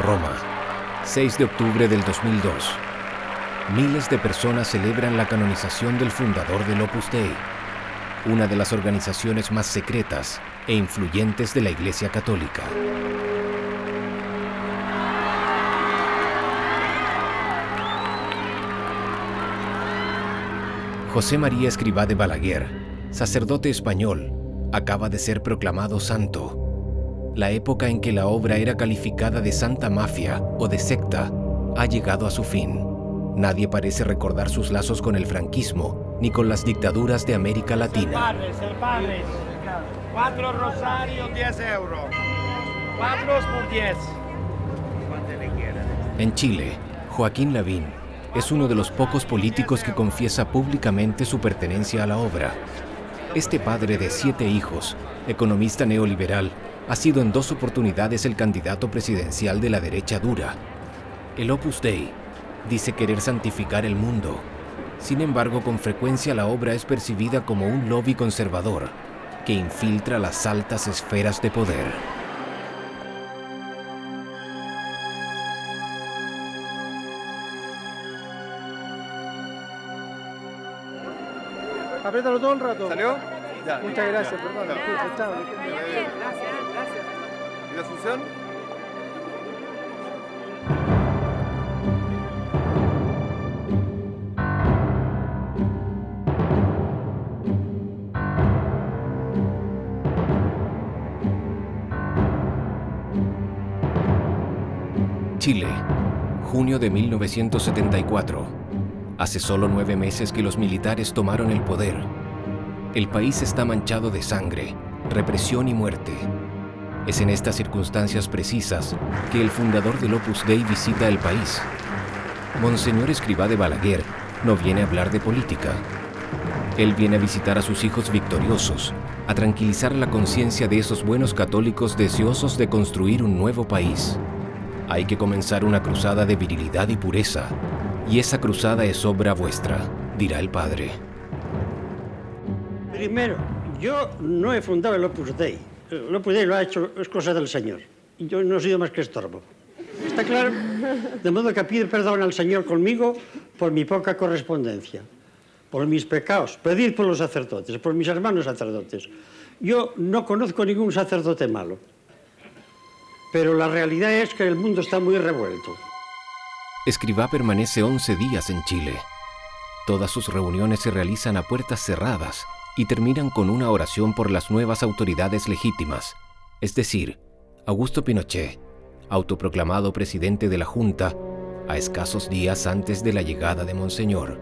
Roma, 6 de octubre del 2002. Miles de personas celebran la canonización del fundador del Opus Dei, una de las organizaciones más secretas e influyentes de la Iglesia Católica. José María Escrivá de Balaguer, sacerdote español, acaba de ser proclamado santo. La época en que la obra era calificada de santa mafia o de secta ha llegado a su fin. Nadie parece recordar sus lazos con el franquismo ni con las dictaduras de América Latina. El padre. 4 rosarios, 10 euros. 4 por 10. En Chile, Joaquín Lavín es uno de los pocos políticos que confiesa públicamente su pertenencia a la obra. Este padre de 7 hijos, economista neoliberal, ha sido en 2 oportunidades el candidato presidencial de la derecha dura. El Opus Dei dice querer santificar el mundo. Sin embargo, con frecuencia la obra es percibida como un lobby conservador que infiltra las altas esferas de poder. Apriétalo todo el rato. ¿Salió? Ya. Muchas gracias, perdón. Gracias. ¿Y la Asunción? Chile, junio de 1974. Hace solo 9 meses que los militares tomaron el poder. El país está manchado de sangre, represión y muerte. Es en estas circunstancias precisas que el fundador del Opus Dei visita el país. Monseñor Escrivá de Balaguer no viene a hablar de política. Él viene a visitar a sus hijos victoriosos, a tranquilizar la conciencia de esos buenos católicos deseosos de construir un nuevo país. Hay que comenzar una cruzada de virilidad y pureza, y esa cruzada es obra vuestra, dirá el padre. Primero, yo no he fundado el Opus Dei. El Opus Dei lo ha hecho, es cosa del Señor. Y yo no he sido más que estorbo. ¿Está claro? De modo que pide perdón al Señor conmigo por mi poca correspondencia, por mis pecados. Pedir por los sacerdotes, por mis hermanos sacerdotes. Yo no conozco ningún sacerdote malo. Pero la realidad es que el mundo está muy revuelto. Escrivá permanece 11 días en Chile. Todas sus reuniones se realizan a puertas cerradas y terminan con una oración por las nuevas autoridades legítimas, es decir, Augusto Pinochet, autoproclamado presidente de la Junta, a escasos días antes de la llegada de Monseñor.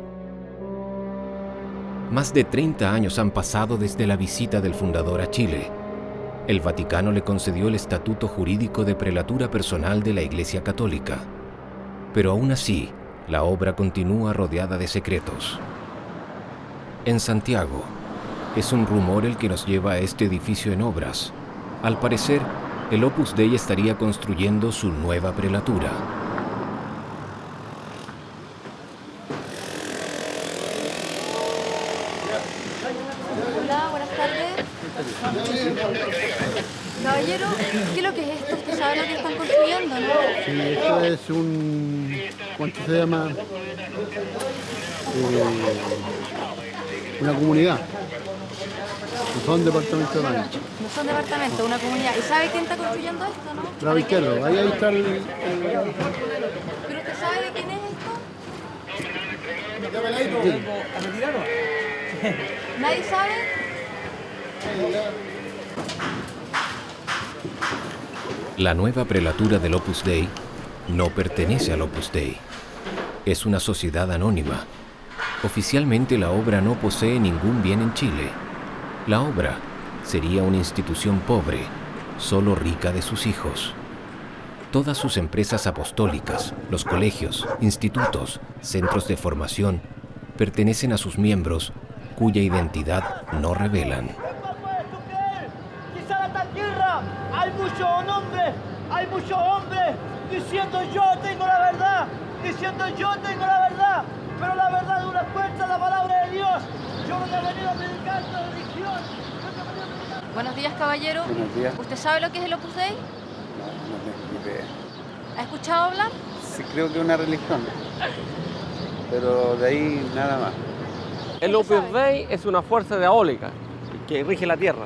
Más de 30 años han pasado desde la visita del fundador a Chile. El Vaticano le concedió el estatuto jurídico de prelatura personal de la Iglesia Católica. Pero aún así, la obra continúa rodeada de secretos. En Santiago, es un rumor el que nos lleva a este edificio en obras. Al parecer, el Opus Dei estaría construyendo su nueva prelatura. Hola, buenas tardes. Caballero, ¿qué es lo que es esto? ¿Usted sabe lo que están construyendo, no? Sí, esto es un... ¿Cuánto se llama? Una comunidad. No son departamentos de Mancha. No son departamentos, una comunidad. ¿Y sabe quién está construyendo esto, no? La izquierda, ahí está el... ¿Pero usted sabe de quién es esto? ¿Nadie sabe? La nueva prelatura del Opus Dei no pertenece al Opus Dei. Es una sociedad anónima. Oficialmente la obra no posee ningún bien en Chile. La obra sería una institución pobre, solo rica de sus hijos. Todas sus empresas apostólicas, los colegios, institutos, centros de formación, pertenecen a sus miembros, cuya identidad no revelan. Hay muchos hombres diciendo yo tengo la verdad, pero la verdad es una fuerza, la palabra de Dios. Yo no he venido a predicar esta religión. Buenos días, caballero. Buenos días. ¿Usted sabe lo que es el Opus Dei? No tengo ni idea. ¿Ha escuchado hablar? Sí, creo que es una religión, pero de ahí nada más. El Opus Dei es una fuerza diabólica que rige la tierra.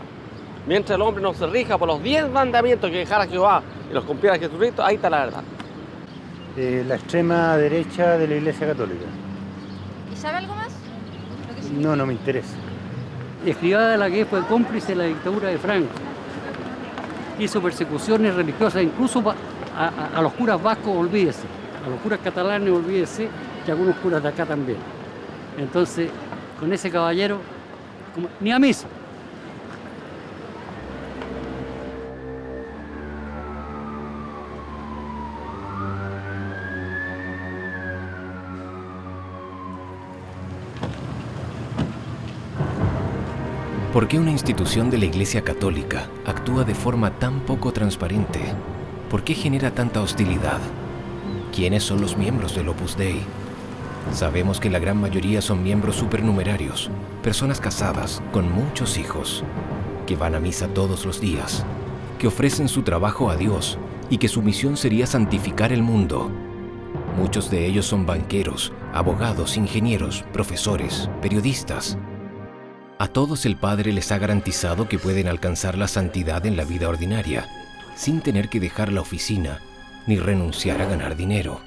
Mientras el hombre no se rija por los 10 mandamientos que dejara Jehová y los cumpliera Jesucristo, ahí está la verdad. La extrema derecha de la Iglesia Católica. ¿Y sabe algo más? No me interesa. Escribá la que fue cómplice de la dictadura de Franco. Hizo persecuciones religiosas, incluso a los curas vascos, olvídese. A los curas catalanes, olvídese, y a algunos curas de acá también. Entonces, con ese caballero, ni a misa. ¿Por qué una institución de la Iglesia Católica actúa de forma tan poco transparente? ¿Por qué genera tanta hostilidad? ¿Quiénes son los miembros del Opus Dei? Sabemos que la gran mayoría son miembros supernumerarios, personas casadas con muchos hijos, que van a misa todos los días, que ofrecen su trabajo a Dios y que su misión sería santificar el mundo. Muchos de ellos son banqueros, abogados, ingenieros, profesores, periodistas. A todos el Padre les ha garantizado que pueden alcanzar la santidad en la vida ordinaria, sin tener que dejar la oficina ni renunciar a ganar dinero.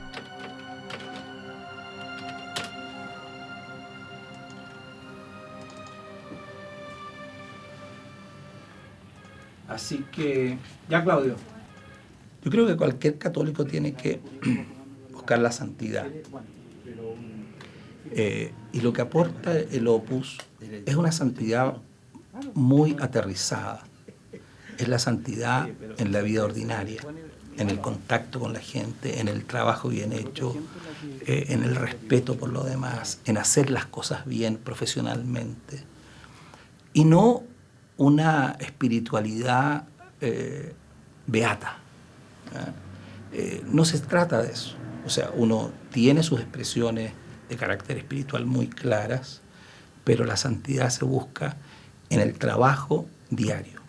Así que, ya Claudio. Yo creo que cualquier católico tiene que buscar la santidad. Y lo que aporta el Opus es una santidad muy aterrizada. Es la santidad en la vida ordinaria, en el contacto con la gente, en el trabajo bien hecho, en el respeto por lo demás, en hacer las cosas bien profesionalmente. Y no una espiritualidad beata. No se trata de eso. O sea, uno tiene sus expresiones de carácter espiritual muy claras, pero la santidad se busca en el trabajo diario,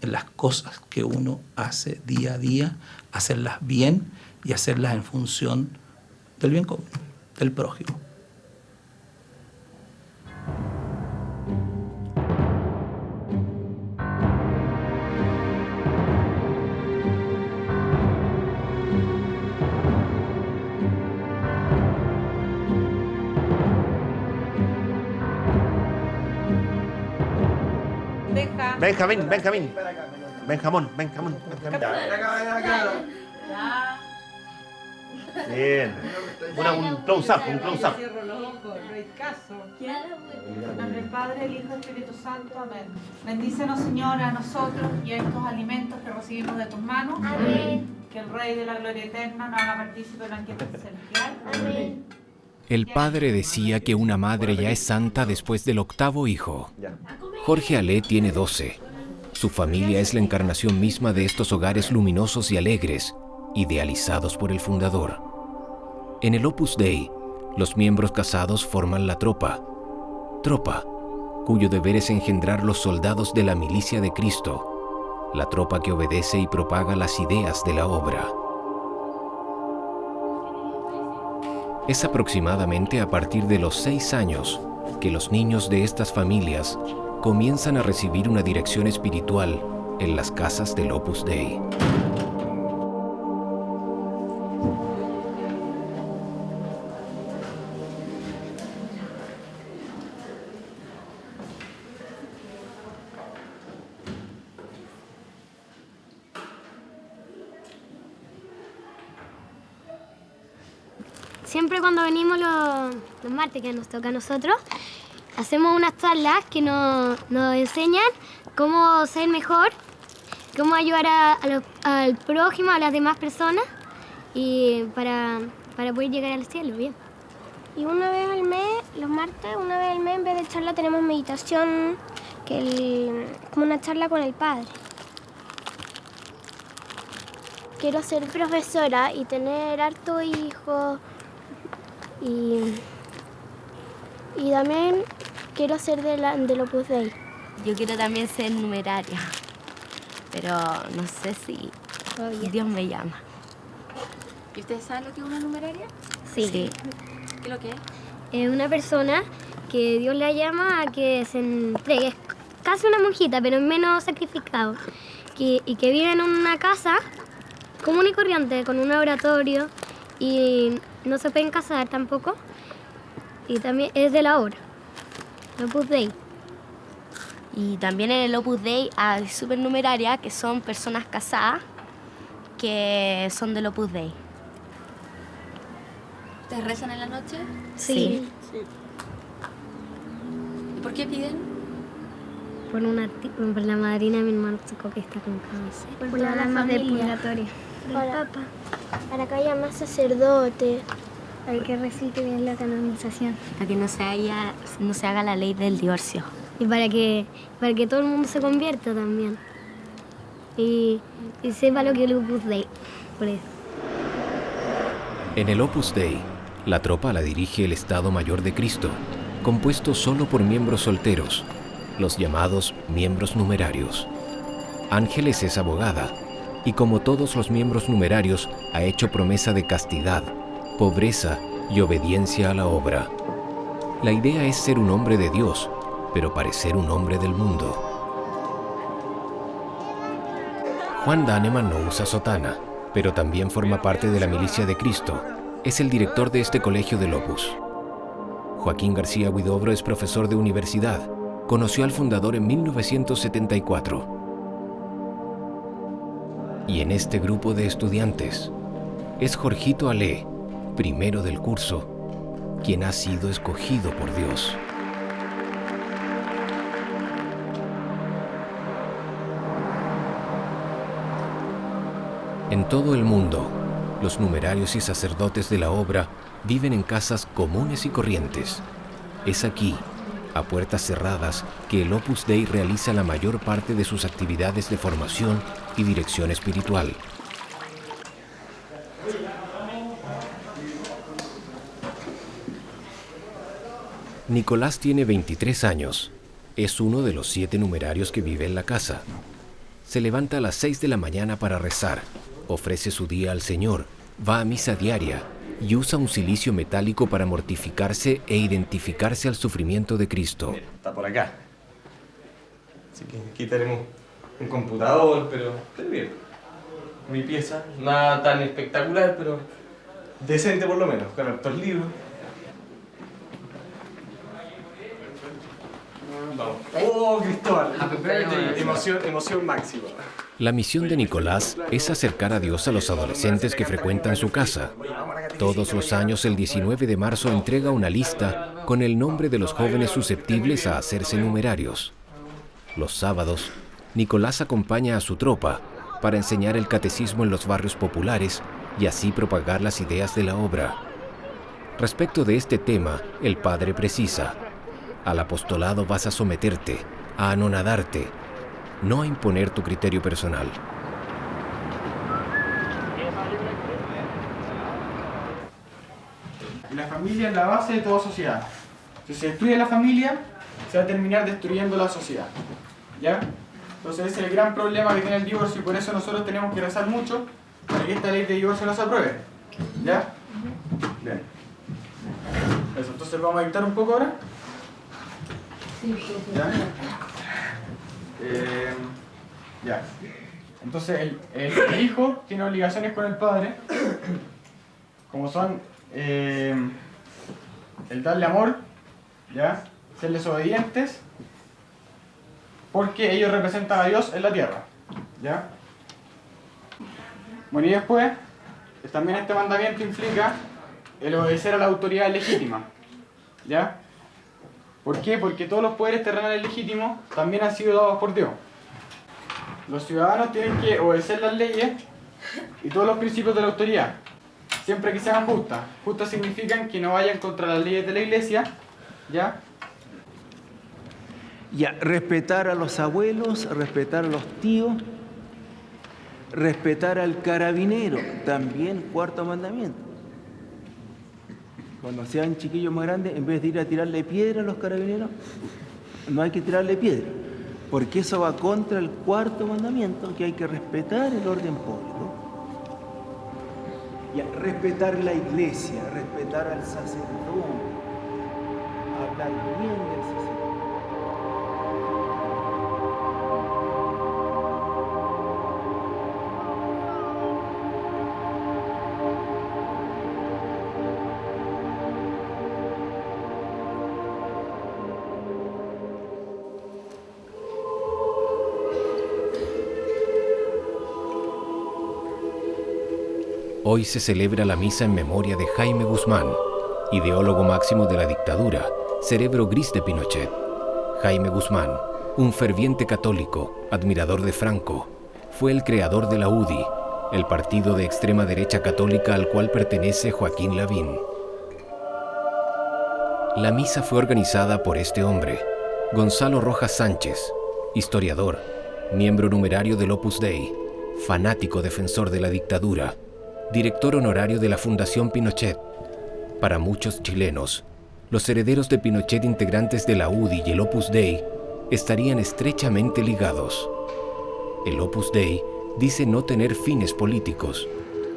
en las cosas que uno hace día a día, hacerlas bien y hacerlas en función del bien común, del prójimo. Benjamín. Benjamín. Bien. Un close-up. En nombre del Padre, el Hijo y el Espíritu Santo. Amén. Bendícenos, Señor, a nosotros y a estos alimentos que recibimos de tus manos. Amén. Que el Rey de la Gloria Eterna nos haga partícipe del banquete celestial. Amén. El padre decía que una madre ya es santa después del 8º hijo. Jorge Alé tiene 12. Su familia es la encarnación misma de estos hogares luminosos y alegres, idealizados por el fundador. En el Opus Dei, los miembros casados forman la tropa, cuyo deber es engendrar los soldados de la milicia de Cristo, la tropa que obedece y propaga las ideas de la obra. Es aproximadamente a partir de los 6 años que los niños de estas familias comienzan a recibir una dirección espiritual en las casas del Opus Dei. Siempre cuando venimos los martes que nos toca a nosotros, hacemos unas charlas que nos enseñan cómo ser mejor, cómo ayudar al prójimo, a las demás personas, y para poder llegar al cielo, bien. Y una vez al mes, los martes, una vez al mes, en vez de charla tenemos meditación, como una charla con el Padre. Quiero ser profesora y tener harto hijos. Y también quiero ser del Opus Dei. Yo quiero también ser numeraria, pero no sé si Dios me llama. ¿Y ustedes saben lo que es una numeraria? Sí. ¿Qué es lo que es? Es una persona que Dios la llama a que se entregue. Es casi una monjita, pero menos sacrificado. Y que vive en una casa común y corriente, con un oratorio, y no se pueden casar tampoco. Y también es de la obra, el Opus Dei. Y también en el Opus Dei hay supernumeraria, que son personas casadas que son del Opus Dei. ¿Ustedes rezan en la noche? Sí. ¿Y por qué piden? Por la madrina de mi hermano chico que está con cáncer. Por las almas del purgatorio. Para que haya más sacerdotes. Para que recite bien la canonización. Para que no se haga la ley del divorcio. Y para que todo el mundo se convierta también. Y sepa lo que es el Opus Dei. Por eso. En el Opus Dei, la tropa la dirige el Estado Mayor de Cristo, compuesto solo por miembros solteros, los llamados miembros numerarios. Ángeles es abogada, y como todos los miembros numerarios, ha hecho promesa de castidad, pobreza y obediencia a la obra. La idea es ser un hombre de Dios, pero parecer un hombre del mundo. Juan Daneman no usa sotana, pero también forma parte de la Milicia de Cristo. Es el director de este colegio del Opus. Joaquín García Huidobro es profesor de universidad. Conoció al fundador en 1974. Y en este grupo de estudiantes es Jorgito Ale, primero del curso, quien ha sido escogido por Dios. En todo el mundo, los numerarios y sacerdotes de la obra viven en casas comunes y corrientes. Es aquí, a puertas cerradas, que el Opus Dei realiza la mayor parte de sus actividades de formación y dirección espiritual. Nicolás tiene 23 años. Es uno de los 7 numerarios que vive en la casa. Se levanta a las 6 de la mañana para rezar, ofrece su día al Señor, va a misa diaria y usa un cilicio metálico para mortificarse e identificarse al sufrimiento de Cristo. Está por acá. Así que aquí tenemos un computador, pero bien. Mi pieza, nada tan espectacular, pero decente por lo menos, con hartos libros. Vamos. ¡Oh, Cristóbal! Emoción máxima. La misión de Nicolás es acercar a Dios a los adolescentes que frecuentan su casa. Todos los años, el 19 de marzo, entrega una lista con el nombre de los jóvenes susceptibles a hacerse numerarios. Los sábados, Nicolás acompaña a su tropa para enseñar el catecismo en los barrios populares y así propagar las ideas de la obra. Respecto de este tema, el padre precisa: al apostolado vas a someterte, a anonadarte, no a imponer tu criterio personal. La familia es la base de toda sociedad. Si se destruye la familia, se va a terminar destruyendo la sociedad. ¿Ya? Entonces ese es el gran problema que tiene el divorcio y por eso nosotros tenemos que rezar mucho para que esta ley de divorcio no se apruebe. ¿Ya? Bien. Eso, entonces vamos a dictar un poco ahora. ¿Ya? Ya. Entonces el hijo tiene obligaciones con el padre, como son el darle amor, ¿ya? Serles obedientes, porque ellos representan a Dios en la tierra, ¿ya? Bueno, y después también este mandamiento implica el obedecer a la autoridad legítima, ¿ya? ¿Por qué? Porque todos los poderes terrenales legítimos también han sido dados por Dios. Los ciudadanos tienen que obedecer las leyes y todos los principios de la autoridad, siempre que sean justas. Justas significan que no vayan contra las leyes de la iglesia, ¿ya? Ya, respetar a los abuelos, respetar a los tíos, respetar al carabinero, también cuarto mandamiento. Cuando sean chiquillos más grandes, en vez de ir a tirarle piedra a los carabineros, no hay que tirarle piedra, porque eso va contra el cuarto mandamiento, que hay que respetar el orden público. respetar la iglesia, respetar al sacerdote, hablar bien del sacerdote. Hoy se celebra la misa en memoria de Jaime Guzmán, ideólogo máximo de la dictadura, cerebro gris de Pinochet. Jaime Guzmán, un ferviente católico, admirador de Franco, fue el creador de la UDI, el partido de extrema derecha católica al cual pertenece Joaquín Lavín. La misa fue organizada por este hombre, Gonzalo Rojas Sánchez, historiador, miembro numerario del Opus Dei, fanático defensor de la dictadura, director honorario de la Fundación Pinochet. Para muchos chilenos, los herederos de Pinochet integrantes de la UDI y el Opus Dei estarían estrechamente ligados. El Opus Dei dice no tener fines políticos,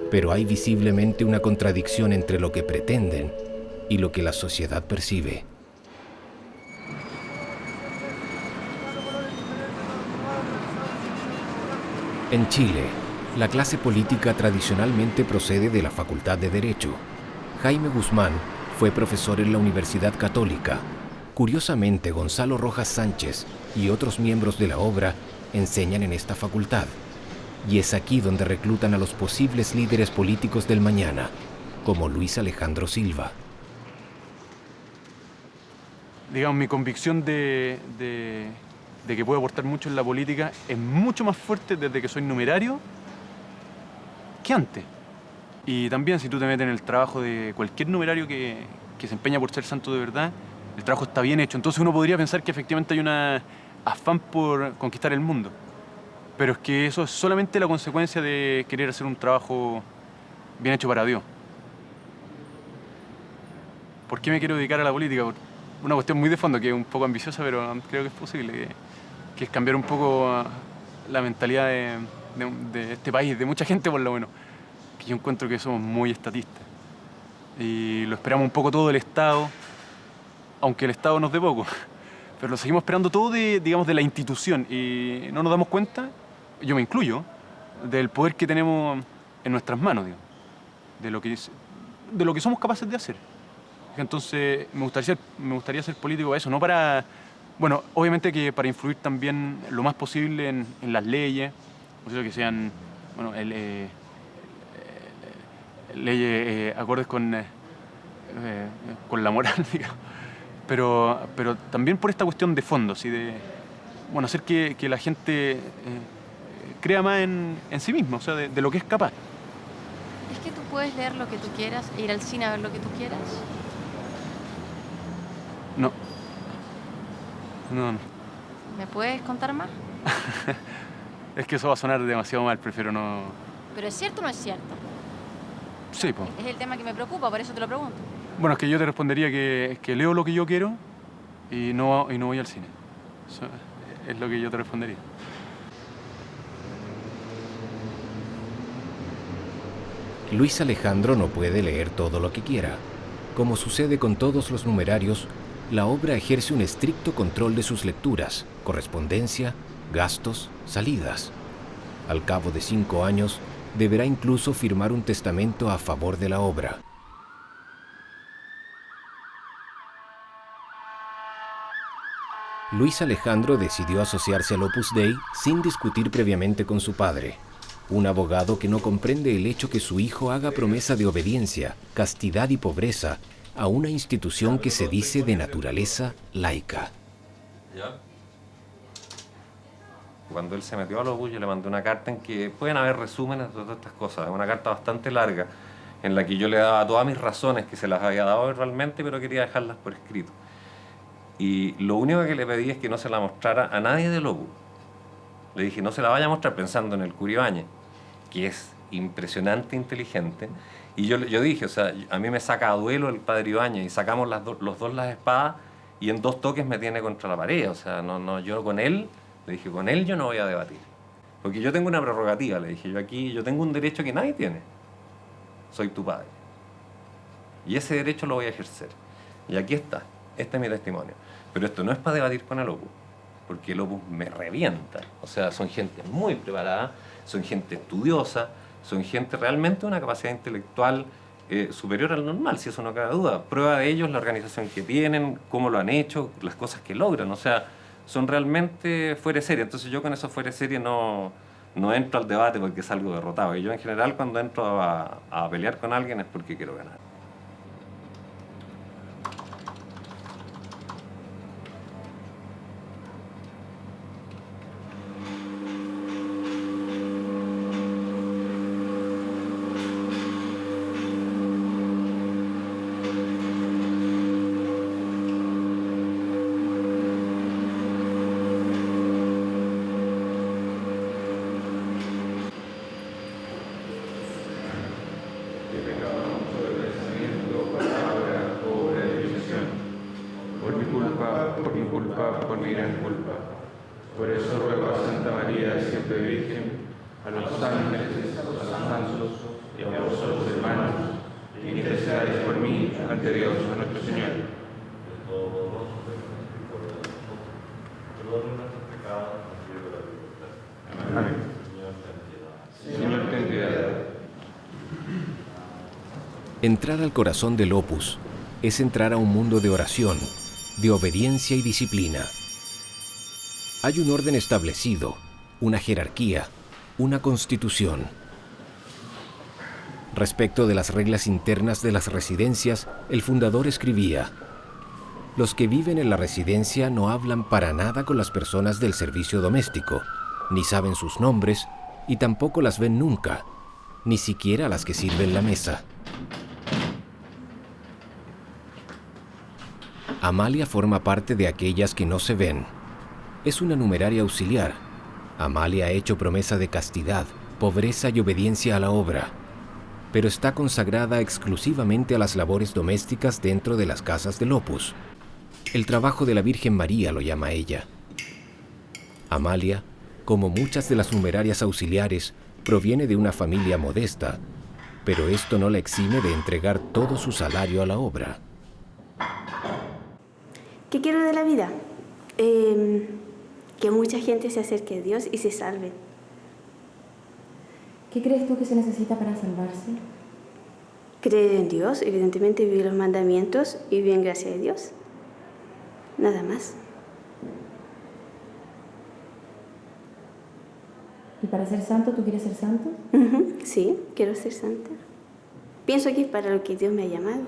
pero hay visiblemente una contradicción entre lo que pretenden y lo que la sociedad percibe. En Chile, la clase política tradicionalmente procede de la Facultad de Derecho. Jaime Guzmán fue profesor en la Universidad Católica. Curiosamente, Gonzalo Rojas Sánchez y otros miembros de la obra enseñan en esta facultad. Y es aquí donde reclutan a los posibles líderes políticos del mañana, como Luis Alejandro Silva. Digamos, mi convicción de que puedo aportar mucho en la política es mucho más fuerte desde que soy numerario que antes. Y también si tú te metes en el trabajo de cualquier numerario que se empeña por ser santo de verdad, el trabajo está bien hecho. Entonces uno podría pensar que efectivamente hay un afán por conquistar el mundo. Pero es que eso es solamente la consecuencia de querer hacer un trabajo bien hecho para Dios. ¿Por qué me quiero dedicar a la política? Por una cuestión muy de fondo, que es un poco ambiciosa, pero creo que es posible, que es cambiar un poco la mentalidad de este país, de mucha gente por lo menos, que yo encuentro que somos muy estatistas. Y lo esperamos un poco todo del Estado, aunque el Estado nos dé poco, pero lo seguimos esperando todo digamos, de la institución, y no nos damos cuenta, yo me incluyo, del poder que tenemos en nuestras manos, digamos, de lo que somos capaces de hacer. Entonces me gustaría ser político para eso, no para... Bueno, obviamente que para influir también lo más posible en las leyes, o sea, que sean leyes acordes con la moral, digamos. Pero también por esta cuestión de fondo, ¿sí? De hacer que la gente crea más en sí misma, o sea, de lo que es capaz. ¿Es que tú puedes leer lo que tú quieras e ir al cine a ver lo que tú quieras? No. ¿Me puedes contar más? Es que eso va a sonar demasiado mal, prefiero no... ¿Pero es cierto o no es cierto? Sí, pues. Es el tema que me preocupa, por eso te lo pregunto. Bueno, es que yo te respondería que leo lo que yo quiero y no voy al cine. Eso es lo que yo te respondería. Luis Alejandro no puede leer todo lo que quiera. Como sucede con todos los numerarios, la obra ejerce un estricto control de sus lecturas, correspondencia, gastos, salidas. Al cabo de 5 años, deberá incluso firmar un testamento a favor de la obra. Luis Alejandro decidió asociarse al Opus Dei sin discutir previamente con su padre, un abogado que no comprende el hecho que su hijo haga promesa de obediencia, castidad y pobreza a una institución que se dice de naturaleza laica. Cuando él se metió a Opus, yo le mandé una carta en que pueden haber resúmenes de todas estas cosas. Es una carta bastante larga en la que yo le daba todas mis razones, que se las había dado verbalmente, pero quería dejarlas por escrito. Y lo único que le pedí es que no se la mostrara a nadie del Opus. Le dije, no se la vaya a mostrar, pensando en el Cura Ibáñez, que es impresionante, inteligente. Y yo dije, o sea, a mí me saca a duelo el padre Ibáñez y sacamos los dos las espadas y en 2 toques me tiene contra la pared. O sea, yo con él, le dije, con él yo no voy a debatir. Porque yo tengo una prerrogativa, le dije, yo tengo un derecho que nadie tiene. soy tu padre. Y ese derecho lo voy a ejercer. Y aquí está, este es mi testimonio. Pero esto no es para debatir con el Opus, porque el Opus me revienta. O sea, son gente muy preparada, son gente estudiosa, son gente realmente de una capacidad intelectual superior al normal, si eso no cabe duda. Prueba de ello es la organización que tienen, cómo lo han hecho, las cosas que logran. O sea, son realmente fuera de serie. Entonces yo con eso fuera de serie no entro al debate porque salgo derrotado. Y yo en general cuando entro a pelear con alguien es porque quiero ganar. Por mi gran culpa. Por eso ruego a Santa María, siempre Virgen, a los ángeles, a los santos y a vosotros, hermanos, que intercedáis por mí ante Dios, a nuestro Señor. Amén. Señor, ten piedad. Entrar al corazón del Opus es entrar a un mundo de oración, de obediencia y disciplina. Hay un orden establecido, una jerarquía, una constitución. Respecto de las reglas internas de las residencias, el fundador escribía: los que viven en la residencia no hablan para nada con las personas del servicio doméstico, ni saben sus nombres, y tampoco las ven nunca, ni siquiera las que sirven la mesa. Amalia forma parte de aquellas que no se ven. Es una numeraria auxiliar. Amalia ha hecho promesa de castidad, pobreza y obediencia a la obra, pero está consagrada exclusivamente a las labores domésticas dentro de las casas del Opus. El trabajo de la Virgen María lo llama ella. Amalia, como muchas de las numerarias auxiliares, proviene de una familia modesta, pero esto no la exime de entregar todo su salario a la obra. ¿Qué quiero de la vida? Que mucha gente se acerque a Dios y se salve. ¿Qué crees tú que se necesita para salvarse? Creer en Dios, evidentemente vivir los mandamientos y vivir en gracia de Dios. Nada más. ¿Y para ser santo, tú quieres ser santo? Sí, quiero ser santa. Pienso que es para lo que Dios me ha llamado.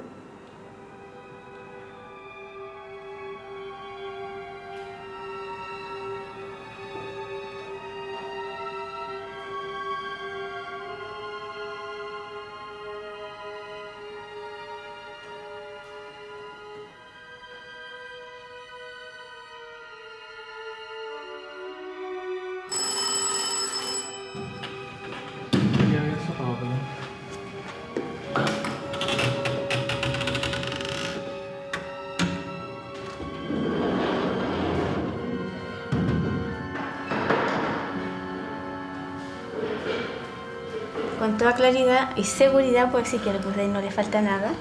Con toda claridad y seguridad puedo decir que al Opus Dei no le falta nada,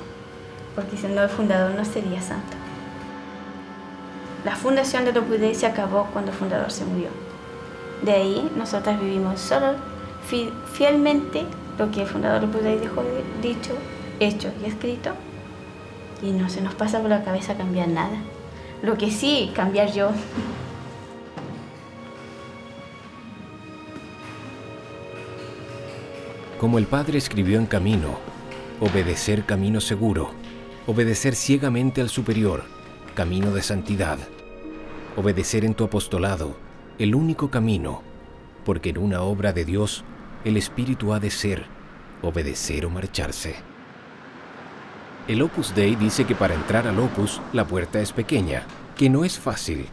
porque si no el fundador no sería santo. La fundación del Opus Dei se acabó cuando el fundador se murió. De ahí nosotras vivimos solo fielmente lo que el fundador del Opus Dei dejó dicho, hecho y escrito, y no se nos pasa por la cabeza cambiar nada. Lo que sí, cambiar yo. Como el Padre escribió en Camino, obedecer camino seguro, obedecer ciegamente al superior, camino de santidad, obedecer en tu apostolado, el único camino, porque en una obra de Dios el Espíritu ha de ser, obedecer o marcharse. El Opus Dei dice que para entrar al Opus la puerta es pequeña, que no es fácil,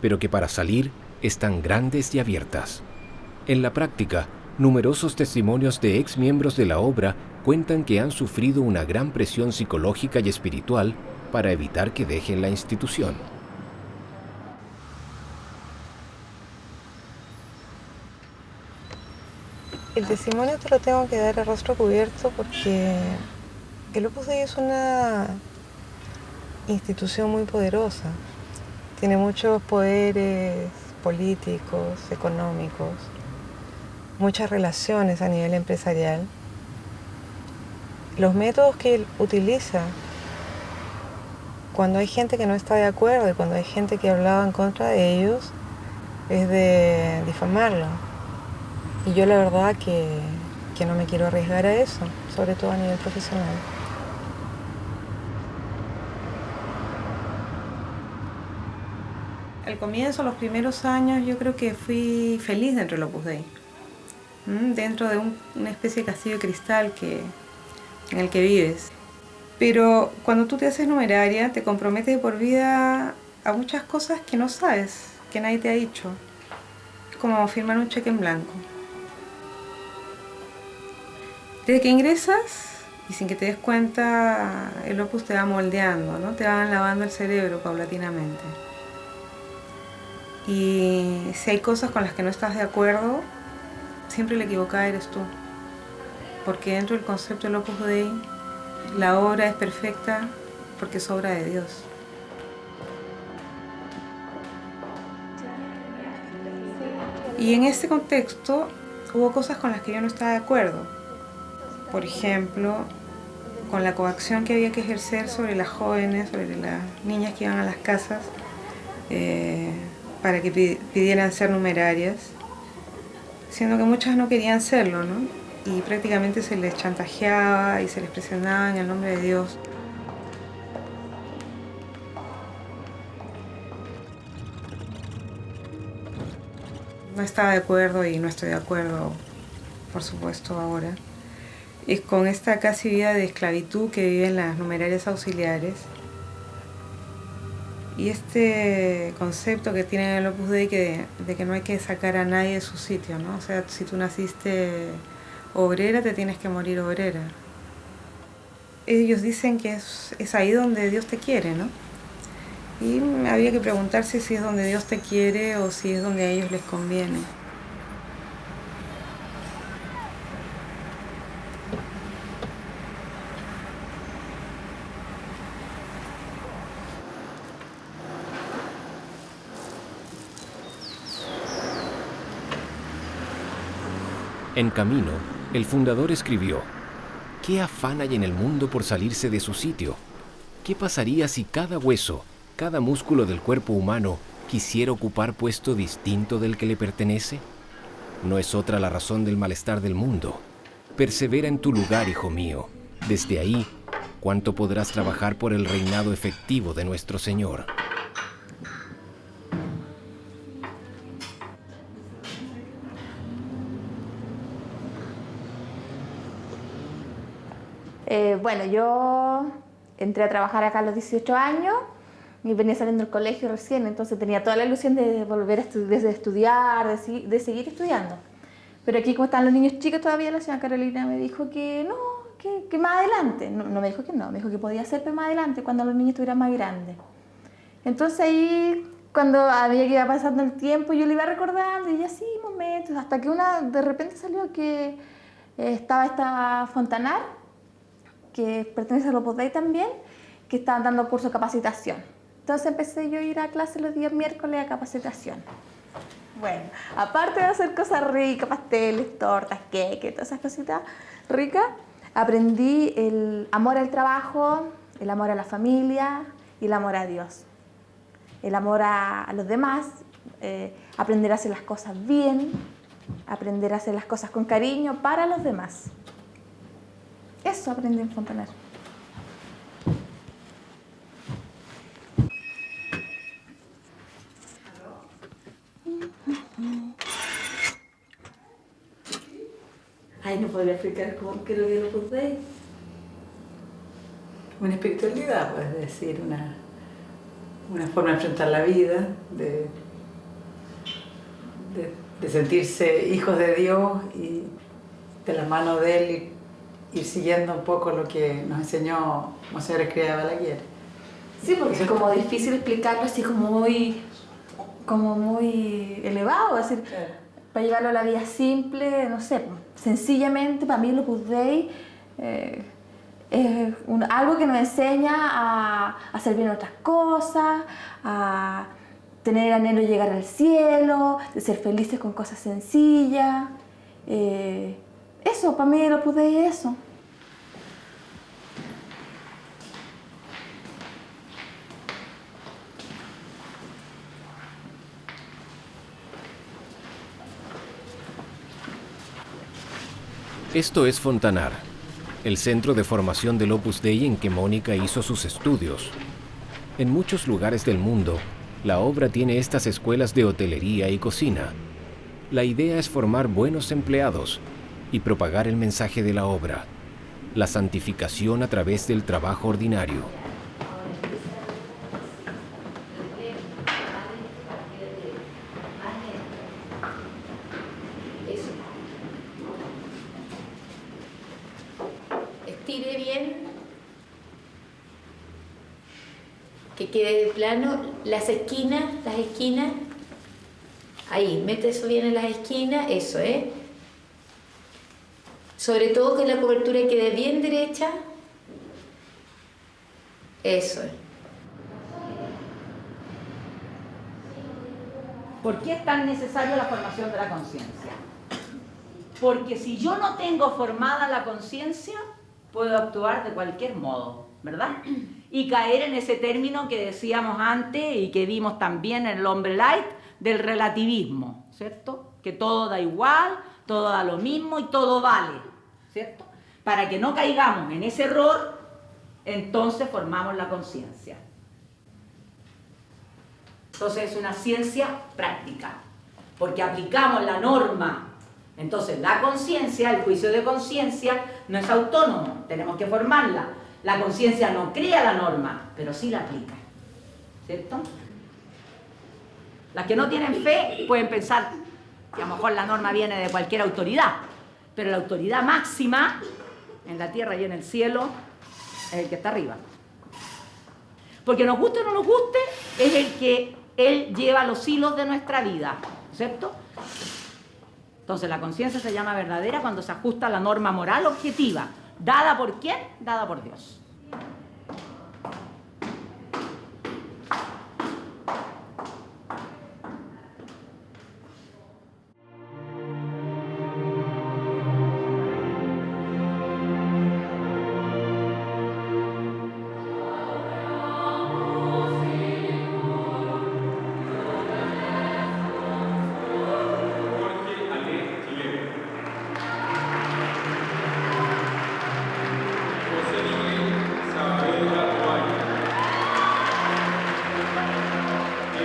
pero que para salir están grandes y abiertas. En la práctica, numerosos testimonios de ex miembros de la obra cuentan que han sufrido una gran presión psicológica y espiritual para evitar que dejen la institución. El testimonio te lo tengo que dar a rostro cubierto porque el Opus Dei es una institución muy poderosa. Tiene muchos poderes políticos, económicos, muchas relaciones a nivel empresarial. Los métodos que él utiliza cuando hay gente que no está de acuerdo y cuando hay gente que hablaba en contra de ellos es de difamarlo. Y yo la verdad que no me quiero arriesgar a eso, sobre todo a nivel profesional. Al comienzo, los primeros años, yo creo que fui feliz dentro del Opus Dei. Dentro de una especie de castillo de cristal en el que vives. Pero cuando tú te haces numeraria, te comprometes de por vida a muchas cosas que no sabes, que nadie te ha dicho. Es como firmar un cheque en blanco. Desde que ingresas, y sin que te des cuenta, el Opus te va moldeando, ¿no? Te van lavando el cerebro paulatinamente. Y si hay cosas con las que no estás de acuerdo, siempre la equivocada eres tú. Porque dentro del concepto del Opus Dei, la obra es perfecta porque es obra de Dios. Y en ese contexto hubo cosas con las que yo no estaba de acuerdo. Por ejemplo, con la coacción que había que ejercer sobre las jóvenes, sobre las niñas que iban a las casas, para que pidieran ser numerarias, siendo que muchas no querían serlo, ¿no? Y prácticamente se les chantajeaba y se les presionaba en el nombre de Dios. No estaba de acuerdo y no estoy de acuerdo, por supuesto, ahora. Es con esta casi vida de esclavitud que viven las numerarias auxiliares. Y este concepto que tiene el Opus Dei de que no hay que sacar a nadie de su sitio, ¿no? O sea, si tú naciste obrera, te tienes que morir obrera. Ellos dicen que es ahí donde Dios te quiere, ¿no? Y había que preguntarse si es donde Dios te quiere o si es donde a ellos les conviene. En Camino, el fundador escribió: ¿qué afán hay en el mundo por salirse de su sitio? ¿Qué pasaría si cada hueso, cada músculo del cuerpo humano quisiera ocupar puesto distinto del que le pertenece? No es otra la razón del malestar del mundo. Persevera en tu lugar, hijo mío. Desde ahí, ¿cuánto podrás trabajar por el reinado efectivo de nuestro Señor? Bueno, yo entré a trabajar acá a los 18 años y venía saliendo del colegio recién, entonces tenía toda la ilusión de volver a estudiar, de seguir estudiando. Pero aquí, como están los niños chicos todavía, la señora Carolina me dijo que no, que más adelante. No me dijo que no, me dijo que podía ser más adelante, cuando los niños estuvieran más grandes. Entonces ahí, cuando había que iba pasando el tiempo, yo le iba recordando y así momentos, hasta que de repente salió que estaba esta Fontanar, que pertenece al Opus Dei también, que estaban dando curso de capacitación. Entonces empecé yo a ir a clase los días miércoles a capacitación. Bueno, aparte de hacer cosas ricas, pasteles, tortas, queques, todas esas cositas ricas, aprendí el amor al trabajo, el amor a la familia y el amor a Dios. El amor a los demás, aprender a hacer las cosas bien, aprender a hacer las cosas con cariño para los demás. Eso aprendí en Fontanar. Ay, no podría explicar cómo creo que lo puse. Una espiritualidad, pues, es decir, una forma de enfrentar la vida, de sentirse hijos de Dios y de la mano de Él ir siguiendo un poco lo que nos enseñó Monseñor Escrivá de Balaguer. Sí, porque es como difícil explicarlo así como muy elevado, es decir, para llevarlo a la vida simple, no sé, sencillamente, para mí el Opus Dei es algo que nos enseña a hacer bien otras cosas, a tener el anhelo de llegar al cielo, de ser felices con cosas sencillas. Eso, para mí el Opus Dei es eso. Esto es Fontanar, el centro de formación del Opus Dei en que Mónica hizo sus estudios. En muchos lugares del mundo, la obra tiene estas escuelas de hotelería y cocina. La idea es formar buenos empleados y propagar el mensaje de la obra, la santificación a través del trabajo ordinario. Estire bien, que quede plano, las esquinas, ahí, mete eso bien en las esquinas, eso, sobre todo que la cobertura quede bien derecha, eso. ¿Por qué es tan necesaria la formación de la conciencia? Porque si yo no tengo formada la conciencia, puedo actuar de cualquier modo, ¿verdad? Y caer en ese término que decíamos antes y que vimos también en el hombre light, del relativismo, ¿cierto? Que todo da igual, todo da lo mismo y todo vale, ¿cierto? Para que no caigamos en ese error, entonces formamos la conciencia. Entonces es una ciencia práctica, porque aplicamos la norma. Entonces la conciencia, el juicio de conciencia, no es autónomo, tenemos que formarla. La conciencia no crea la norma, pero sí la aplica, ¿cierto? Las que no tienen fe pueden pensar que a lo mejor la norma viene de cualquier autoridad, pero la autoridad máxima en la tierra y en el cielo es el que está arriba. Porque nos guste o no nos guste, es el que Él lleva los hilos de nuestra vida, ¿cierto? Entonces la conciencia se llama verdadera cuando se ajusta a la norma moral objetiva. ¿Dada por quién? Dada por Dios.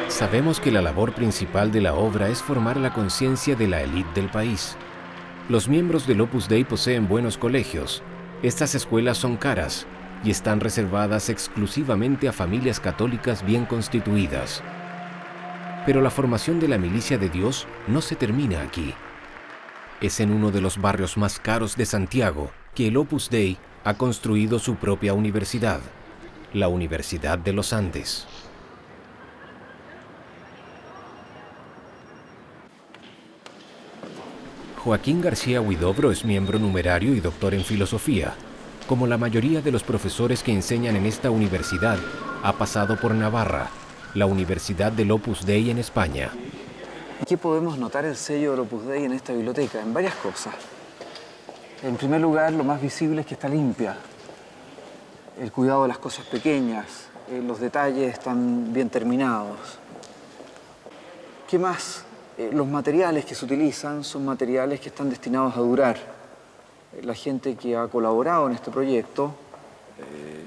Sabemos que la labor principal de la obra es formar la conciencia de la élite del país. Los miembros del Opus Dei poseen buenos colegios. Estas escuelas son caras y están reservadas exclusivamente a familias católicas bien constituidas. Pero la formación de la milicia de Dios no se termina aquí. Es en uno de los barrios más caros de Santiago que el Opus Dei ha construido su propia universidad, la Universidad de los Andes. Joaquín García Huidobro es miembro numerario y doctor en filosofía. Como la mayoría de los profesores que enseñan en esta universidad, ha pasado por Navarra, la Universidad del Opus Dei en España. Aquí podemos notar el sello del Opus Dei en esta biblioteca, en varias cosas. En primer lugar, lo más visible es que está limpia. El cuidado de las cosas pequeñas, los detalles están bien terminados. ¿Qué más? Los materiales que se utilizan son materiales que están destinados a durar. La gente que ha colaborado en este proyecto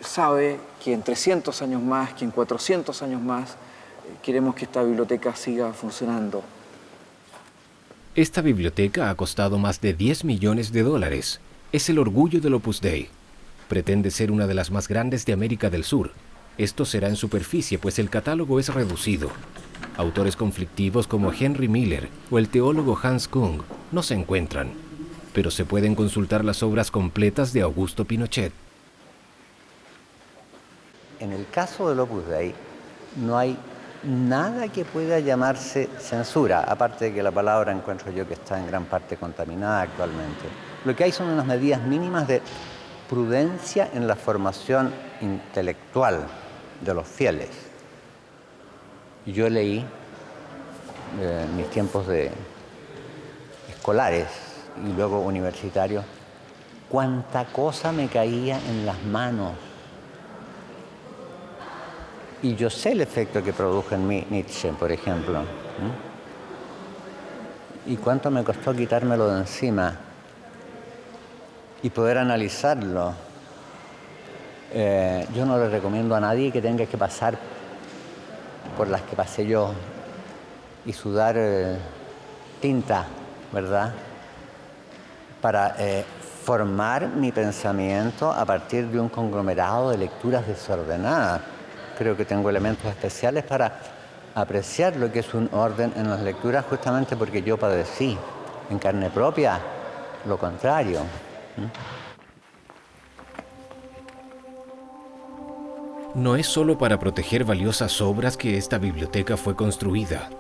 sabe que en 300 años más, que en 400 años más, queremos que esta biblioteca siga funcionando. Esta biblioteca ha costado más de $10 millones. Es el orgullo del Opus Dei. Pretende ser una de las más grandes de América del Sur. Esto será en superficie, pues el catálogo es reducido. Autores conflictivos como Henry Miller o el teólogo Hans Kung no se encuentran, pero se pueden consultar las obras completas de Augusto Pinochet. En el caso del Opus Dei no hay nada que pueda llamarse censura, aparte de que la palabra encuentro yo que está en gran parte contaminada actualmente. Lo que hay son unas medidas mínimas de prudencia en la formación intelectual de los fieles. Yo leí en mis tiempos de escolares y luego universitarios, cuánta cosa me caía en las manos. Y yo sé el efecto que produjo en mí Nietzsche, por ejemplo. Y cuánto me costó quitármelo de encima y poder analizarlo. Yo no le recomiendo a nadie que tenga que pasar por las que pasé yo y sudar tinta, ¿verdad? Para formar mi pensamiento a partir de un conglomerado de lecturas desordenadas. Creo que tengo elementos especiales para apreciar lo que es un orden en las lecturas, justamente porque yo padecí en carne propia lo contrario. No es solo para proteger valiosas obras que esta biblioteca fue construida.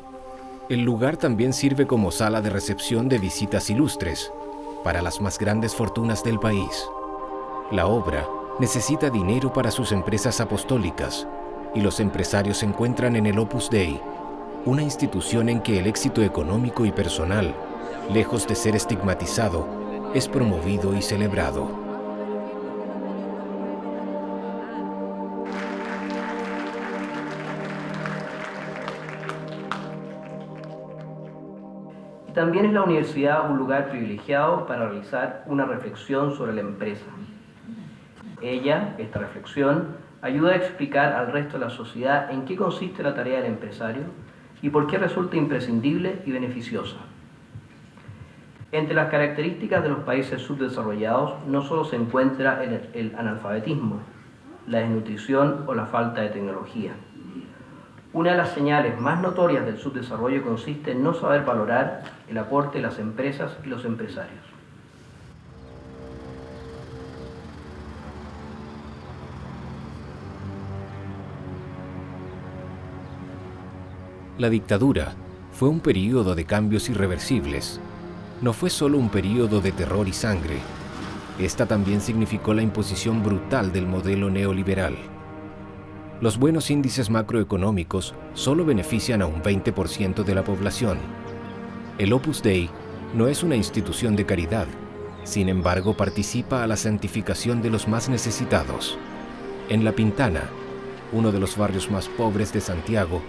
El lugar también sirve como sala de recepción de visitas ilustres para las más grandes fortunas del país. La obra necesita dinero para sus empresas apostólicas y los empresarios se encuentran en el Opus Dei, una institución en que el éxito económico y personal, lejos de ser estigmatizado, es promovido y celebrado. También es la universidad un lugar privilegiado para realizar una reflexión sobre la empresa. Esta reflexión, ayuda a explicar al resto de la sociedad en qué consiste la tarea del empresario y por qué resulta imprescindible y beneficiosa. Entre las características de los países subdesarrollados no solo se encuentra el analfabetismo, la desnutrición o la falta de tecnología. Una de las señales más notorias del subdesarrollo consiste en no saber valorar el aporte de las empresas y los empresarios. La dictadura fue un período de cambios irreversibles. No fue solo un período de terror y sangre. Esta también significó la imposición brutal del modelo neoliberal. Los buenos índices macroeconómicos solo benefician a un 20% de la población. El Opus Dei no es una institución de caridad, sin embargo participa a la santificación de los más necesitados. En La Pintana, uno de los barrios más pobres de Santiago,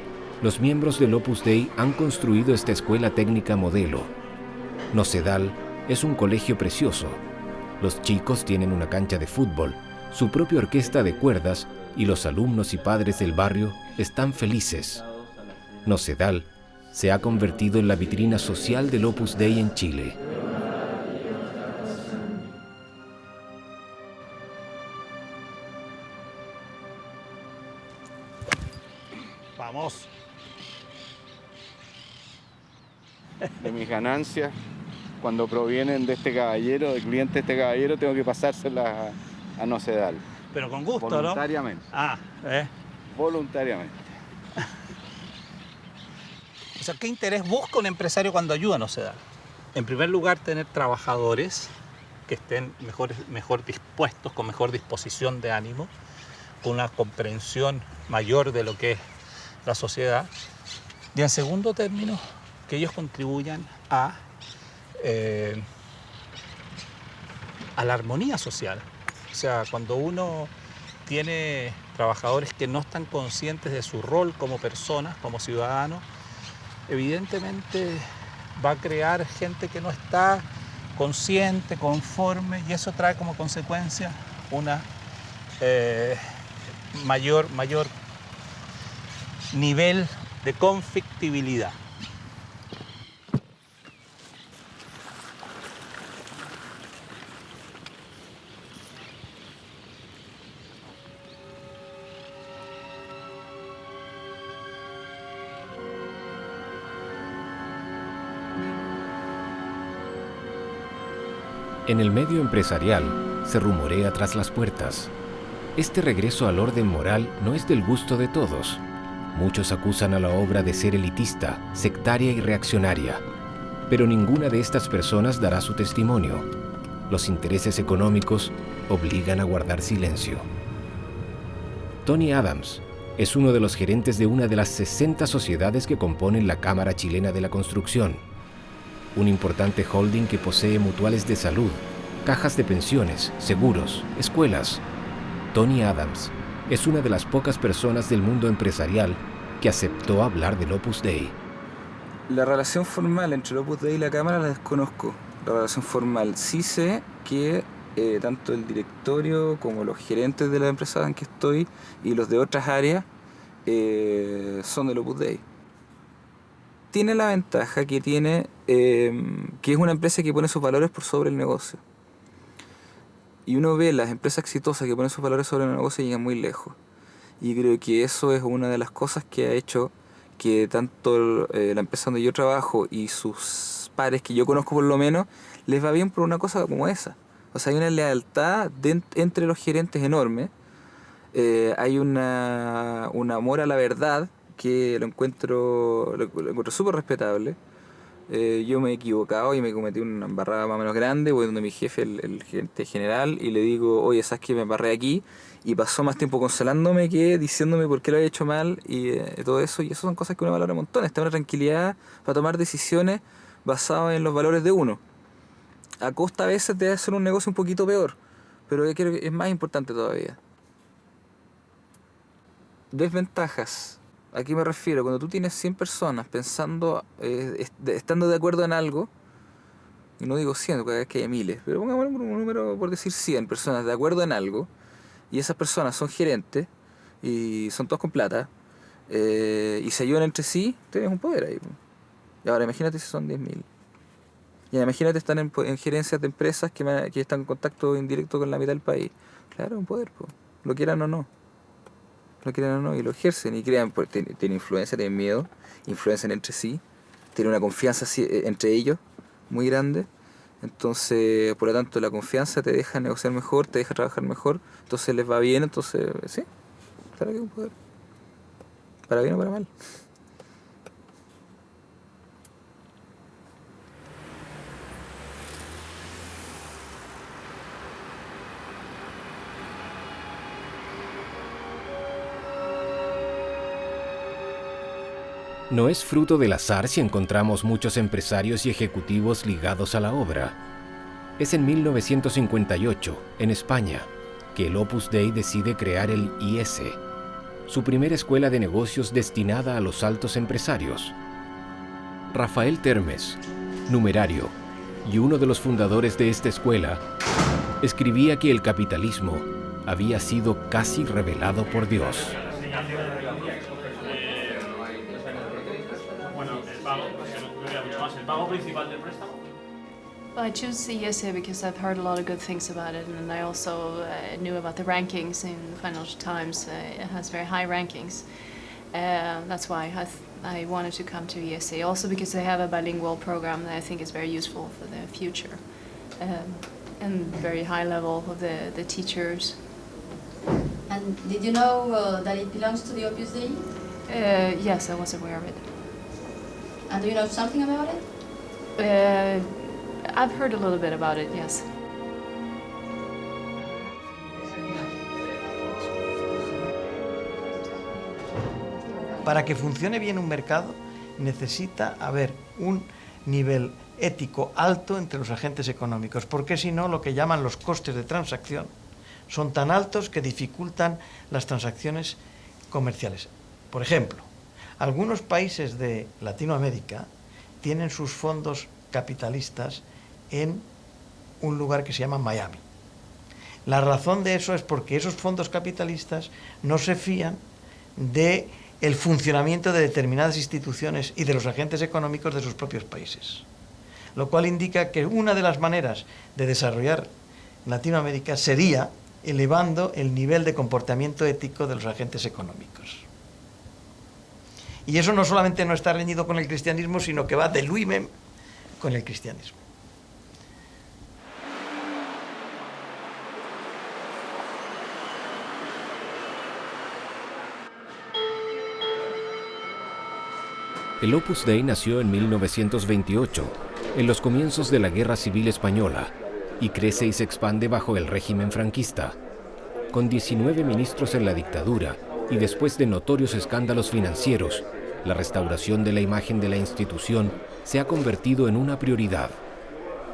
los miembros del Opus Dei han construido esta escuela técnica modelo. Nocedal es un colegio precioso. Los chicos tienen una cancha de fútbol, su propia orquesta de cuerdas y los alumnos y padres del barrio están felices. Nocedal se ha convertido en la vitrina social del Opus Dei en Chile. Vamos. De mis ganancias, cuando provienen de este caballero, del cliente de este caballero, tengo que pasárselas a Nocedal. Pero con gusto, voluntariamente. ¿No? Voluntariamente. O sea, ¿qué interés busca un empresario cuando ayuda a Nocedal? En primer lugar, tener trabajadores que estén mejor dispuestos, con mejor disposición de ánimo, con una comprensión mayor de lo que es la sociedad. Y en segundo término, que ellos contribuyan a la armonía social. O sea, cuando uno tiene trabajadores que no están conscientes de su rol como personas, como ciudadanos, evidentemente va a crear gente que no está consciente, conforme, y eso trae como consecuencia una mayor nivel de conflictibilidad. En el medio empresarial se rumorea tras las puertas. Este regreso al orden moral no es del gusto de todos. Muchos acusan a la obra de ser elitista, sectaria y reaccionaria, pero ninguna de estas personas dará su testimonio. Los intereses económicos obligan a guardar silencio. Tony Adams es uno de los gerentes de una de las 60 sociedades que componen la Cámara Chilena de la Construcción, un importante holding que posee mutuales de salud, cajas de pensiones, seguros, escuelas. Tony Adams es una de las pocas personas del mundo empresarial que aceptó hablar del Opus Dei. La relación formal entre el Opus Dei y la Cámara la desconozco. La relación formal sí sé que tanto el directorio como los gerentes de la empresa en que estoy y los de otras áreas son del Opus Dei. Tiene la ventaja que tiene que es una empresa que pone sus valores por sobre el negocio. Y uno ve las empresas exitosas que ponen sus valores sobre el negocio y llegan muy lejos. Y creo que eso es una de las cosas que ha hecho que tanto la empresa donde yo trabajo y sus pares que yo conozco por lo menos, les va bien por una cosa como esa. O sea, hay una lealtad entre los gerentes enorme, hay un amor a la verdad que lo encuentro súper respetable. Yo me he equivocado y me cometí una embarrada más o menos grande, voy donde mi jefe, el gerente general, y le digo, oye, ¿sabes qué? Me embarré aquí, y pasó más tiempo consolándome que diciéndome por qué lo había hecho mal y todo eso, y eso son cosas que uno valora un montón, está una tranquilidad para tomar decisiones basadas en los valores de uno, a costa a veces de hacer un negocio un poquito peor, pero yo creo que es más importante todavía. Desventajas. ¿A qué me refiero? Cuando tú tienes 100 personas pensando, estando de acuerdo en algo, y no digo 100, porque es que hay miles, pero pongamos un número por decir 100 personas de acuerdo en algo, y esas personas son gerentes, y son todos con plata, y se ayudan entre sí, tienes un poder ahí. Y ahora imagínate si son 10.000. Y imagínate estar en gerencias de empresas que están en contacto indirecto con la mitad del país. Claro, un poder, lo quieran o no. Lo quieren o no, y lo ejercen y crean, tienen influencia, tienen miedo, influencian entre sí, tienen una confianza entre ellos muy grande, entonces por lo tanto la confianza te deja negociar mejor, te deja trabajar mejor, entonces les va bien, entonces sí, claro que es un poder, para bien o para mal. No es fruto del azar si encontramos muchos empresarios y ejecutivos ligados a la obra. Es en 1958, en España, que el Opus Dei decide crear el IS, su primera escuela de negocios destinada a los altos empresarios. Rafael Termes, numerario y uno de los fundadores de esta escuela, escribía que el capitalismo había sido casi revelado por Dios. Well, I choose the ESA because I've heard a lot of good things about it, and I also knew about the rankings in the Financial Times. It has very high rankings. That's why I wanted to come to ESA. Also because they have a bilingual program that I think is very useful for the future. And very high level of the teachers. And did you know that it belongs to the Opus Dei? Yes, I was aware of it. And do you know something about it? I've heard a little bit about it, yes. Para que funcione bien un mercado, necesita haber un nivel ético alto entre los agentes económicos, porque si no, lo que llaman los costes de transacción son tan altos que dificultan las transacciones comerciales. Por ejemplo, algunos países de Latinoamérica tienen sus fondos capitalistas en un lugar que se llama Miami. La razón de eso es porque esos fondos capitalistas no se fían de el funcionamiento de determinadas instituciones y de los agentes económicos de sus propios países. Lo cual indica que una de las maneras de desarrollar Latinoamérica sería elevando el nivel de comportamiento ético de los agentes económicos. Y eso no solamente no está reñido con el cristianismo, sino que va de luimem con el cristianismo. El Opus Dei nació en 1928, en los comienzos de la Guerra Civil Española, y crece y se expande bajo el régimen franquista. Con 19 ministros en la dictadura y después de notorios escándalos financieros, la restauración de la imagen de la institución se ha convertido en una prioridad.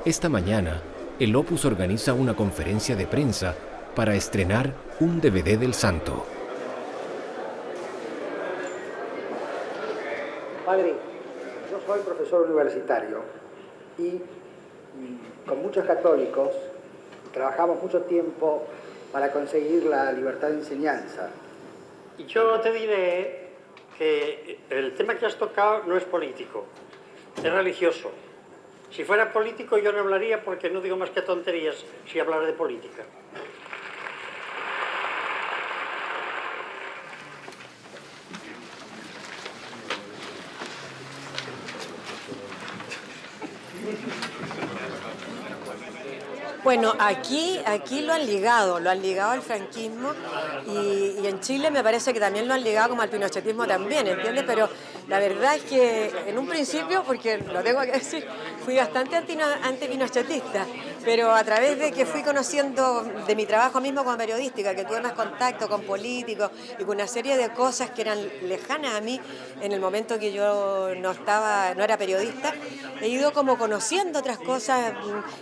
Esta mañana, el Opus organiza una conferencia de prensa para estrenar un DVD del santo. Padre, yo soy profesor universitario y con muchos católicos trabajamos mucho tiempo para conseguir la libertad de enseñanza. Y yo te diré que el tema que has tocado no es político, es religioso. Si fuera político yo no hablaría porque no digo más que tonterías si hablara de política. Bueno, aquí lo han ligado al franquismo y en Chile me parece que también lo han ligado como al pinochetismo también, ¿entiendes? Pero la verdad es que en un principio, porque lo tengo que decir, fui bastante antipinochetista, pero a través de que fui conociendo de mi trabajo mismo como periodística, que tuve más contacto con políticos y con una serie de cosas que eran lejanas a mí en el momento que yo no era periodista, he ido como conociendo otras cosas,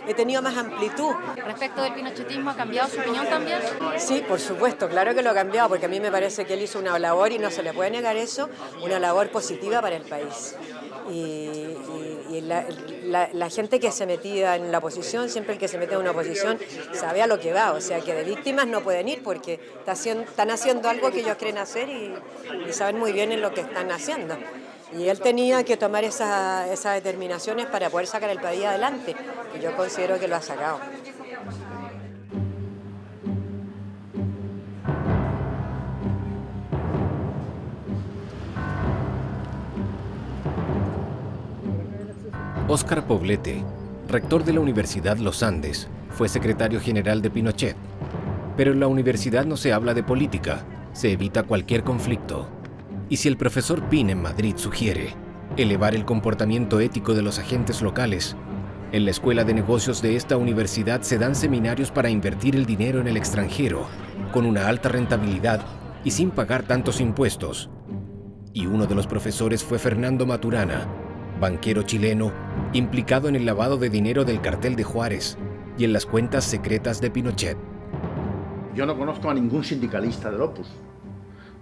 he tenido más amplitud. Respecto del pinochetismo, ¿ha cambiado su opinión también? Sí, por supuesto, claro que lo ha cambiado, porque a mí me parece que él hizo una labor, y no se le puede negar eso, una labor positiva para el país. Y la gente que se metía en la oposición, siempre el que se mete en una oposición sabe a lo que va, o sea que de víctimas no pueden ir porque están haciendo algo que ellos creen hacer y saben muy bien en lo que están haciendo. Y él tenía que tomar esas determinaciones para poder sacar el país adelante, y yo considero que lo ha sacado. Óscar Poblete, rector de la Universidad Los Andes, fue secretario general de Pinochet. Pero en la universidad no se habla de política, se evita cualquier conflicto. Y si el profesor Pin en Madrid sugiere elevar el comportamiento ético de los agentes locales, en la Escuela de Negocios de esta universidad se dan seminarios para invertir el dinero en el extranjero, con una alta rentabilidad y sin pagar tantos impuestos. Y uno de los profesores fue Fernando Maturana, banquero chileno, implicado en el lavado de dinero del cartel de Juárez y en las cuentas secretas de Pinochet. Yo no conozco a ningún sindicalista del Opus.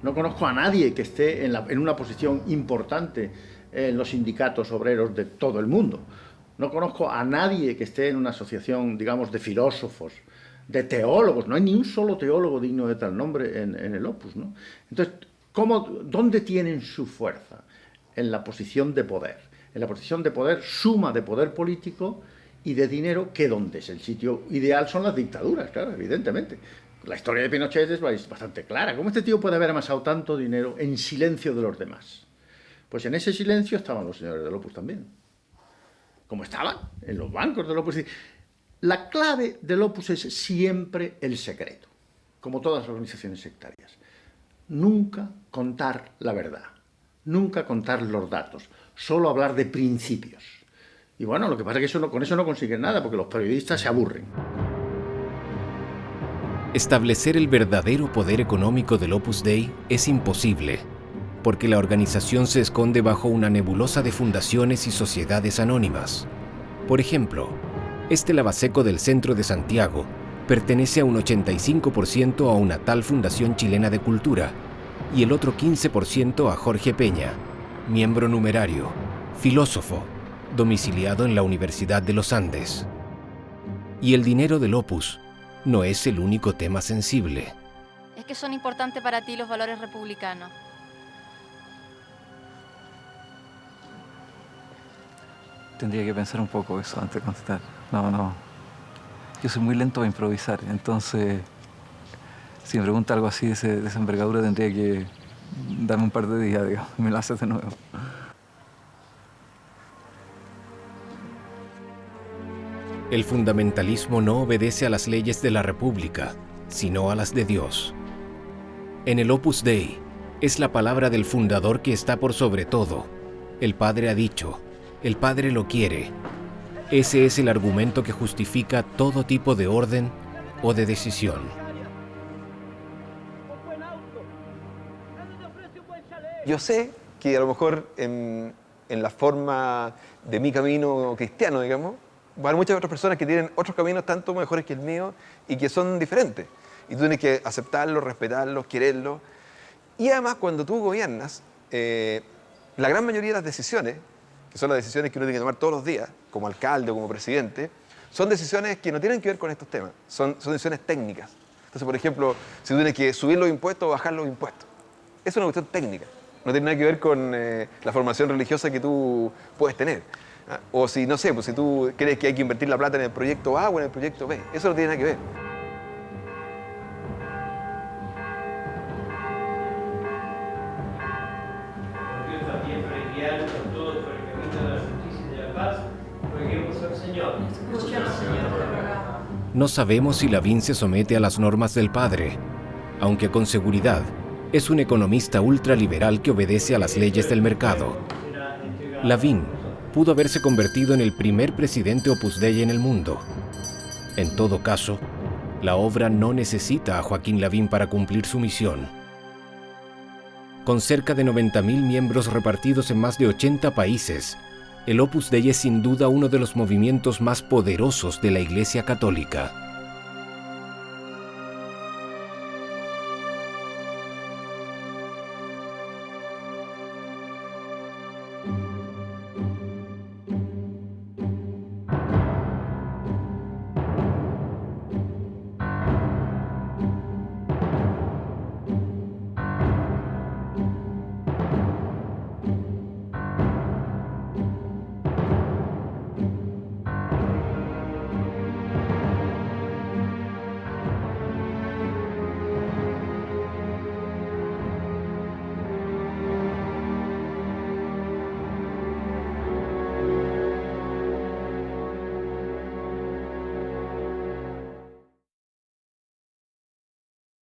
No conozco a nadie que esté en una posición importante en los sindicatos obreros de todo el mundo. No conozco a nadie que esté en una asociación, digamos, de filósofos, de teólogos. No hay ni un solo teólogo digno de tal nombre en el Opus, ¿no? Entonces, ¿dónde tienen su fuerza? En la posición de poder. En la posición de poder, suma de poder político y de dinero, que donde es el sitio ideal son las dictaduras, claro, evidentemente. La historia de Pinochet es bastante clara. ¿Cómo este tío puede haber amasado tanto dinero en silencio de los demás? Pues en ese silencio estaban los señores del Opus también. Como estaban en los bancos del Opus. La clave del Opus es siempre el secreto, como todas las organizaciones sectarias. Nunca contar la verdad, nunca contar los datos, solo hablar de principios. Y bueno, lo que pasa es que con eso no consiguen nada, porque los periodistas se aburren. Establecer el verdadero poder económico del Opus Dei es imposible, porque la organización se esconde bajo una nebulosa de fundaciones y sociedades anónimas. Por ejemplo, este lavaseco del centro de Santiago pertenece a un 85% a una tal Fundación Chilena de Cultura y el otro 15% a Jorge Peña, miembro numerario, filósofo, domiciliado en la Universidad de los Andes. Y el dinero del Opus no es el único tema sensible. Es que son importantes para ti los valores republicanos. Tendría que pensar un poco eso antes de contestar. No. Yo soy muy lento para improvisar, entonces si me pregunta algo así de esa envergadura tendría que darme un par de días, digamos, me lo haces de nuevo. El fundamentalismo no obedece a las leyes de la República, sino a las de Dios. En el Opus Dei es la palabra del fundador que está por sobre todo, El Padre ha dicho, el Padre lo quiere. Ese es el argumento que justifica todo tipo de orden o de decisión. Yo sé que a lo mejor en la forma de mi camino cristiano, digamos, va a haber muchas otras personas que tienen otros caminos tanto mejores que el mío y que son diferentes. Y tú tienes que aceptarlos, respetarlos, quererlos. Y además, cuando tú gobiernas, la gran mayoría de las decisiones, que son las decisiones que uno tiene que tomar todos los días, como alcalde o como presidente, son decisiones que no tienen que ver con estos temas, son decisiones técnicas. Entonces, por ejemplo, si tú tienes que subir los impuestos o bajar los impuestos, es una cuestión técnica, no tiene nada que ver con la formación religiosa que tú puedes tener. O si, no sé, pues si tú crees que hay que invertir la plata en el proyecto A o en el proyecto B, eso no tiene nada que ver. No sabemos si Lavín se somete a las normas del Padre, aunque con seguridad es un economista ultraliberal que obedece a las leyes del mercado. Lavín pudo haberse convertido en el primer presidente Opus Dei en el mundo. En todo caso, la obra no necesita a Joaquín Lavín para cumplir su misión. Con cerca de 90.000 miembros repartidos en más de 80 países, el Opus Dei es sin duda uno de los movimientos más poderosos de la Iglesia Católica.